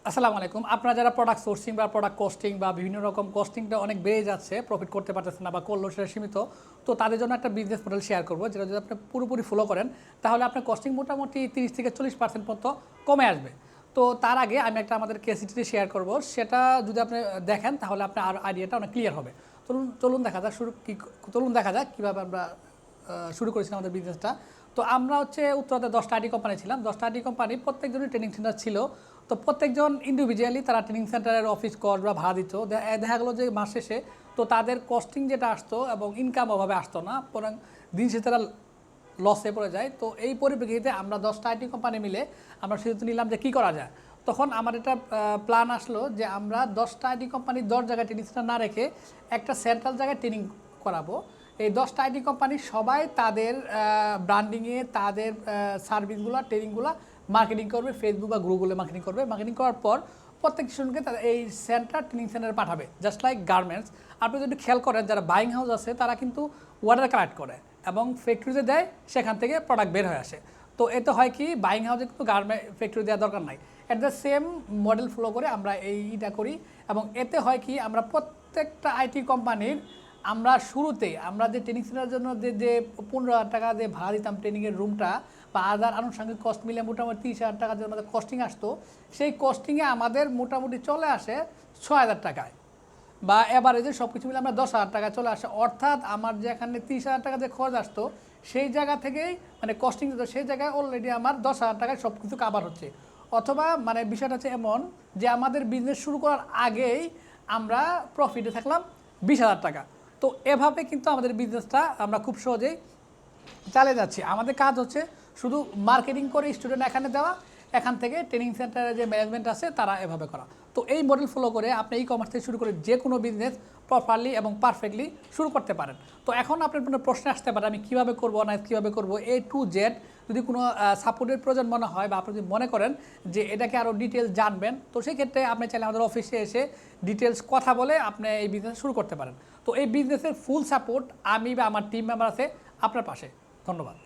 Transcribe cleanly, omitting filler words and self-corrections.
আসসালামু আলাইকুম। আপনারা যারা প্রোডাক্ট সোর্সিং বা প্রোডাক্ট কস্টিং বা বিভিন্ন রকম কস্টিংটা অনেক বেড়ে যাচ্ছে, প্রফিট করতে পারতেছেন না বা করলেও সেটা সীমিত, তো তাদের জন্য একটা বিজনেস মডেল শেয়ার করবো, যেটা যদি আপনি পুরোপুরি ফলো করেন তাহলে আপনার কস্টিং মোটামুটি 30-40% পর্যন্ত কমে আসবে। তো তার আগে আমি একটা আমাদের কেসিটি শেয়ার করব, সেটা যদি আপনি দেখেন তাহলে আপনার আর আইডিয়াটা অনেক ক্লিয়ার হবে। চলুন দেখা যাক কীভাবে আমরা শুরু করেছিলাম আমাদের বিজনেসটা। তো আমরা হচ্ছে উত্তরাতে 10টা আইটি কোম্পানি ছিলাম। 10টা আইটি কোম্পানি প্রত্যেকজনই ট্রেনিং সেন্টার ছিল। তো প্রত্যেকজন ইন্ডিভিজুয়ালি তারা ট্রেনিং সেন্টারের অফিস কস্ট বা ভাড়া দিত। দেখা গেলো যে মাস শেষে তো তাদের কস্টিং যেটা আসতো এবং ইনকাম অভাবে আসতো না, বরং দিন শেষে তারা লসে পড়ে যায়। তো এই পরিপ্রেক্ষিতে আমরা 10টা আইটি কোম্পানি মিলে আমরা সিদ্ধান্ত নিলাম যে কী করা যায়। তখন আমার একটা প্ল্যান আসলো যে আমরা 10টা আইটি কোম্পানি 10 জায়গায় ট্রেনিং সেন্টার না রেখে একটা সেন্ট্রাল জায়গায় ট্রেনিং করাবো। এই 10টা আইটি কোম্পানি সবাই তাদের ব্র্যান্ডিংয়ে তাদের সার্ভিসগুলো ট্রেনিংগুলো মার্কেটিং করবে, ফেসবুক বা গুগলে মার্কেটিং করবে। মার্কেটিং করার পর প্রত্যেক স্টুডেন্টকে তাদের এই ট্রেনিং সেন্টারে পাঠাবে, জাস্ট লাইক গার্মেন্টস। আপনি যদি খেয়াল করেন যারা বাইং হাউস আছে তারা কিন্তু অর্ডার কালেক্ট করে এবং ফ্যাক্টরিতে দেয়, সেখান থেকে প্রোডাক্ট বের হয়ে আসে। তো এতে হয় কি, বাইং হাউসে কিন্তু ফ্যাক্টরি দেওয়ার দরকার নাই। At the same model follow করে আমরা এইটা করি এবং এতে হয় কি, আমরা প্রত্যেকটা আইটি কোম্পানির আমরা শুরুতে আমরা যে ট্রেনিং সেন্টারের জন্য যে 15,000 টাকা দিয়ে ভাড়া দিতাম ট্রেনিংয়ের রুমটা বা আদার আনুষঙ্গিক কস্ট মিলে মোটামুটি 30,000 টাকা যে আমাদের কস্টিং আসতো, সেই কস্টিংয়ে আমাদের মোটামুটি চলে আসে 6,000 টাকায়, বা এভারেজে সব কিছু মিলে আমরা 10,000 টাকায় চলে আসে। অর্থাৎ আমার যেখানে 30,000 টাকা যে খরচ আসতো সেই জায়গা থেকেই মানে কস্টিং দিত, সেই জায়গায় অলরেডি আমার 10,000 টাকায় সব কিছু কাভার হচ্ছে। অথবা মানে বিষয়টা হচ্ছে এমন যে আমাদের বিজনেস শুরু করার আগেই আমরা প্রফিটে থাকলাম 20,000 টাকা। তো এভাবে কিন্তু আমাদের বিজনেসটা আমরা খুব সহজেই চালিয়ে যাচ্ছি। আমাদের কাজ হচ্ছে শুধু মার্কেটিং করে স্টুডেন্ট এখানে দেওয়া, এখান থেকে ট্রেনিং সেন্টারের যে ম্যানেজমেন্ট আছে তারা এভাবে করা। তো এই মডেল ফলো করে আপনি ই কমার্স থেকে শুরু করে যে কোনো বিজনেস প্রপারলি এবং পারফেক্টলি শুরু করতে পারেন। তো এখন আপনার কোনো প্রশ্ন আসতে পারে আমি কীভাবে করবো না কীভাবে করবো, A to Z যদি কোনো সাপোর্টের প্রয়োজন মনে হয় বা আপনি যদি মনে করেন যে এটাকে আরও ডিটেলস জানবেন, তো সেই ক্ষেত্রে আপনি চাইলে আমাদের অফিসে এসে ডিটেলস কথা বলে আপনি এই বিজনেস শুরু করতে পারেন। তো এই বিজনেসের ফুল সাপোর্ট আমি বা আমার টিম মেম্বার আছে আপনার পাশে। ধন্যবাদ।